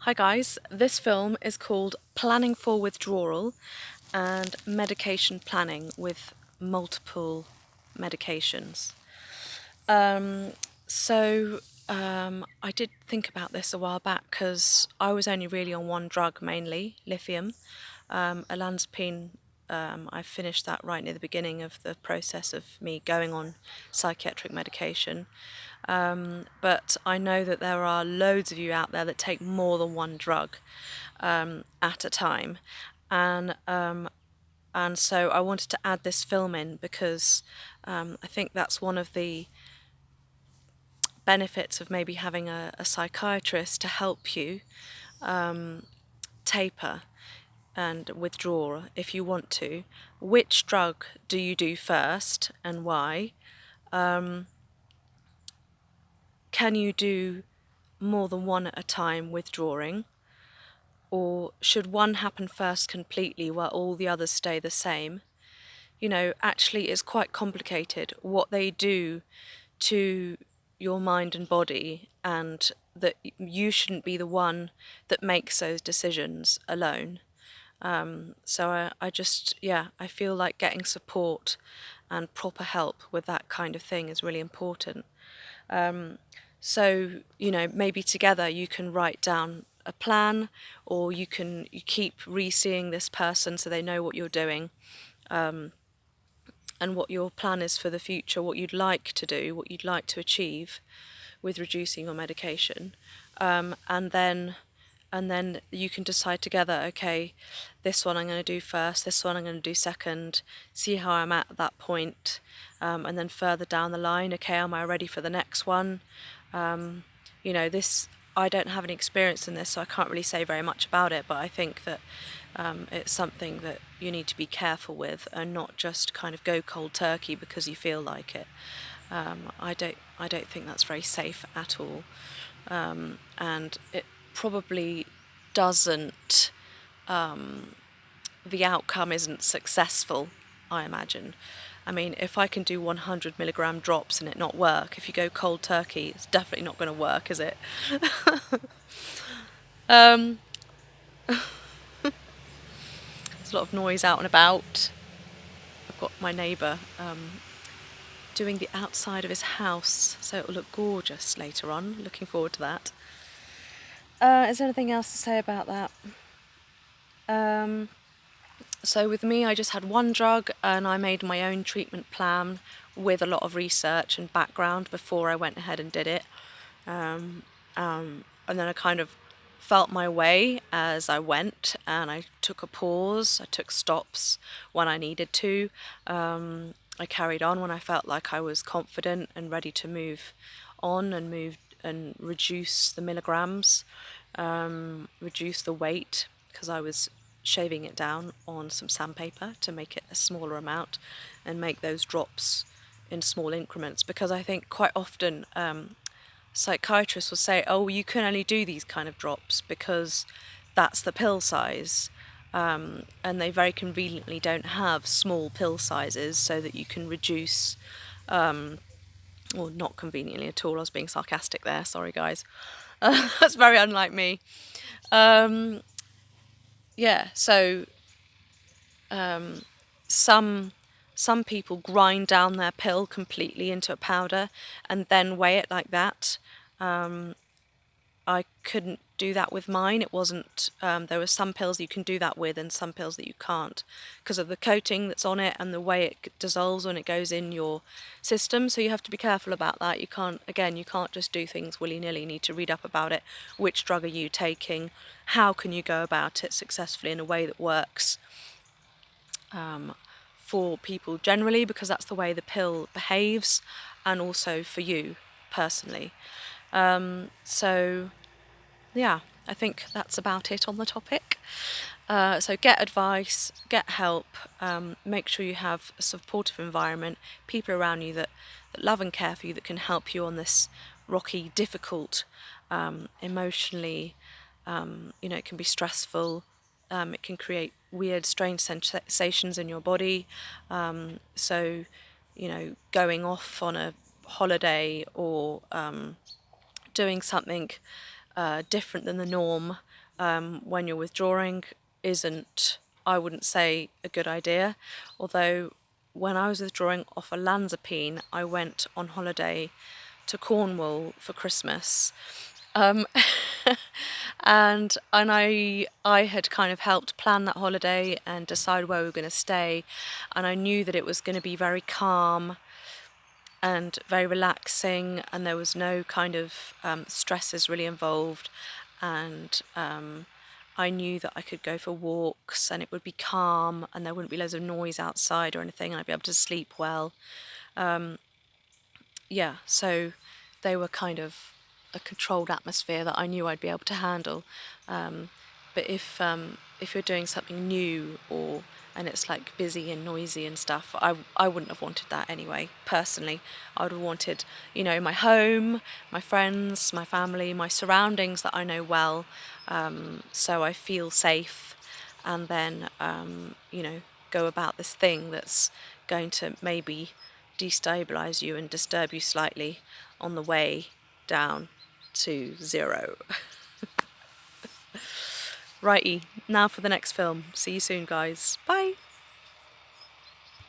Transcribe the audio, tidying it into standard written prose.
Hi guys, this film is called Planning for Withdrawal and Medication Planning with Multiple Medications. Um, I did think about this a while back because I was only really on one drug mainly, lithium. Olanzapine, I finished that right near the beginning of the process of me going on psychiatric medication. But I know that there are loads of you out there that take more than one drug at a time. And so I wanted to add this film in because I think that's one of the benefits of maybe having a psychiatrist to help you taper and withdraw if you want to. Which drug do you do first and why? Can you do more than one at a time withdrawing? Or should one happen first completely while all the others stay the same? Actually, it's quite complicated what they do to your mind and body, and that you shouldn't be the one that makes those decisions alone. I just, yeah, I feel like getting support and proper help with that kind of thing is really important. Maybe together you can write down a plan, or you keep re-seeing this person so they know what you're doing, and what your plan is for the future, what you'd like to do, what you'd like to achieve with reducing your medication. And then you can decide together, okay, this one I'm going to do first, this one I'm going to do second, see how I'm at that point, and then further down the line, okay, am I ready for the next one? This, I don't have any experience in this, so I can't really say very much about it, but I think that it's something that you need to be careful with and not just kind of go cold turkey because you feel like it. I don't think that's very safe at all, and it probably doesn't. The outcome isn't successful, I imagine. I mean, if I can do 100 milligram drops and it not work, if you go cold turkey, it's definitely not going to work, is it? um, there's a lot of noise out and about. I've got my neighbour doing the outside of his house, so it will look gorgeous later on. Looking forward to that. Is there anything else to say about that? So with me, I just had one drug and I made my own treatment plan with a lot of research and background before I went ahead and did it. And then I kind of felt my way as I went, and I took a pause, I took stops when I needed to. I carried on when I felt like I was confident and ready to move on and reduce the milligrams, reduce the weight, because I was shaving it down on some sandpaper to make it a smaller amount and make those drops in small increments, because I think quite often psychiatrists will say, oh, you can only do these kind of drops because that's the pill size. And they very conveniently don't have small pill sizes so that you can reduce, or not conveniently at all, I was being sarcastic there, sorry guys. That's very unlike me. Yeah, so some some people grind down their pill completely into a powder and then weigh it like that. I couldn't do that with mine. It wasn't. There were some pills you can do that with, and some pills that you can't, because of the coating that's on it and the way it dissolves when it goes in your system. So you have to be careful about that. You can't just do things willy-nilly. You need to read up about it. Which drug are you taking? How can you go about it successfully in a way that works for people generally, because that's the way the pill behaves, and also for you personally. So yeah, I think that's about it on the topic. So get advice, get help, make sure you have a supportive environment, people around you that love and care for you, that can help you on this rocky, difficult, emotionally, it can be stressful. It can create weird, strange sensations in your body. Going off on a holiday or doing something different than the norm when you're withdrawing isn't, I wouldn't say, a good idea. Although when I was withdrawing off olanzapine, I went on holiday to Cornwall for Christmas. Um, and I had kind of helped plan that holiday and decide where we were going to stay, and I knew that it was going to be very calm and very relaxing, and there was no kind of stresses really involved, and I knew that I could go for walks and it would be calm and there wouldn't be loads of noise outside or anything, and I'd be able to sleep well. Yeah, so they were kind of a controlled atmosphere that I knew I'd be able to handle. But if you're doing something new or and it's like busy and noisy and stuff, I wouldn't have wanted that anyway. Personally, I would have wanted, my home, my friends, my family, my surroundings that I know well, so I feel safe, and then go about this thing that's going to maybe destabilize you and disturb you slightly on the way down to zero. Righty, now for the next film. See you soon, guys. Bye.